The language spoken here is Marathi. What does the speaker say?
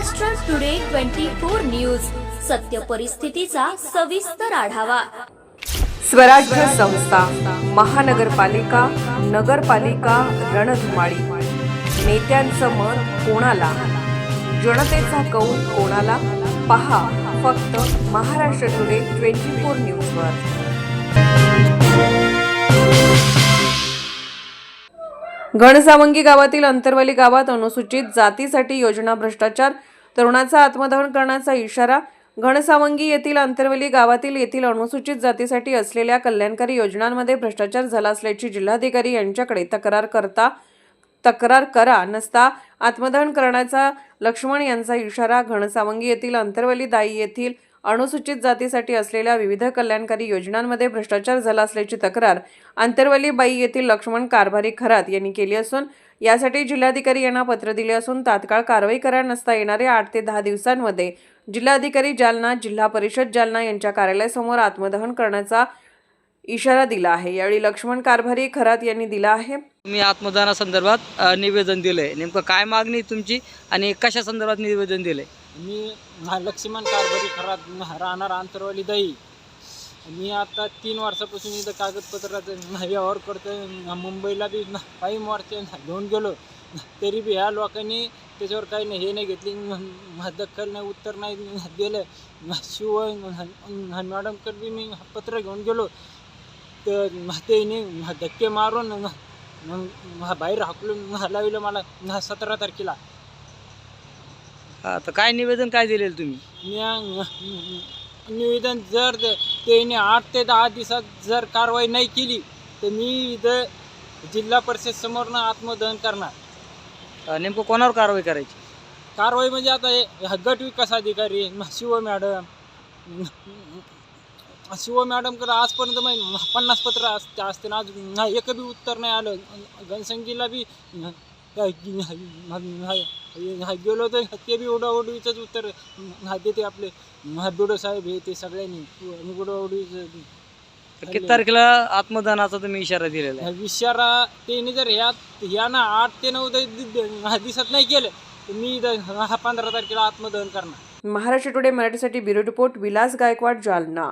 महाराष्ट्र टुडे 24 न्यूज, सत्य परिस्थितीचा सविस्तर आढावा। स्वराज्य संस्था, महानगरपालिका, नगरपालिका रणधुमाळी। नेत्यांचं मत कोणाला, जनतेचा कौल कोणाला? पहा फक्त महाराष्ट्र टुडे 24 न्यूजवर। घनसावंगी गावातील अंतरवली गावात अनुसूचित जातीसाठी योजना भ्रष्टाचार, तरुणाचा आत्मदहन करण्याचा इशारा। घनसावंगी येथील अंतरवली गावातील येथील अनुसूचित जातीसाठी असलेल्या कल्याणकारी योजनांमध्ये भ्रष्टाचार झाला असल्याची जिल्हाधिकारी यांच्याकडे तक्रार करा नसता आत्मदहन करण्याचा लक्ष्मण यांचा इशारा। घनसावंगी येथील अंतरवली दाई येथील अनुसूचित जातीसाठी असलेल्या विविध कल्याणकारी योजनांमध्ये भ्रष्टाचार झाला असल्याची तक्रार अंतरवली बाई येथील लक्ष्मण कारभारी खरात यांनी केली असून यासाठी जिल्हाधिकारी यांना पत्र दिले असून तात्काळ कारवाई करा नसता येणाऱ्या 8 ते 10 दिवसांमध्ये जिल्हाधिकारी जालना, जिल्हा परिषद जालना यांच्या कार्यालयासमोर आत्मदहन करण्याचा इशारा दिला आहे। यावेळी लक्ष्मण कारभारी खरात यांनी दिला आहे। मी आत्मदहनासंदर्भात निवेदन दिलंय। नेमकं काय मागणी तुमची आणि कशा संदर्भात निवेदन दिलंय? मी लक्ष्मण कारभारी खरात राहणार अंतरवली दाई। मी आता 3 वर्षापासून इथं कागदपत्राचा व्यवहार करतो। मुंबईला बी काही मोर्चे घेऊन गेलो, तरी बी ह्या लोकांनी त्याच्यावर काही नाही हे नाही घेतली, दखल नाही, उत्तर नाही दिलं। शिवाय मॅडमकडे बी मी पत्र घेऊन गेलो तर त्याने धक्के मारून बाहेर हाकलून लावलं मला 17 तारखेला। तर काय निवेदन काय दिलेलं तुम्ही? निवेदन जर त्याने 8 ते 10 दिवसात जर कारवाई नाही केली तर मी इथं जिल्हा परिषद समोरनं आत्मदहन करणार। नेमकं कोणावर कारवाई करायची? कारवाई म्हणजे आता गट विकास अधिकारी शिव मॅडमकडे आजपर्यंत 50 पत्र असते ना, अजून एक बी उत्तर नाही आलं। घनसंगीला बी गेलो तर ते बी उडाउडीचंच उत्तर देते आपले बिडो साहेब हे ते सगळ्यांनी उडाउडीचं। किती तारखेला आत्मदहनाचा तुम्ही इशारा दिलेला आहे? इशारा त्यांनी जर ह्या ना 8 ते 9 दिवसात नाही केलं तर मी 15 तारखेला आत्मदहन करणार। महाराष्ट्र टुडे मराठीसाठी ब्युरो रिपोर्ट, विलास गायकवाड, जालना।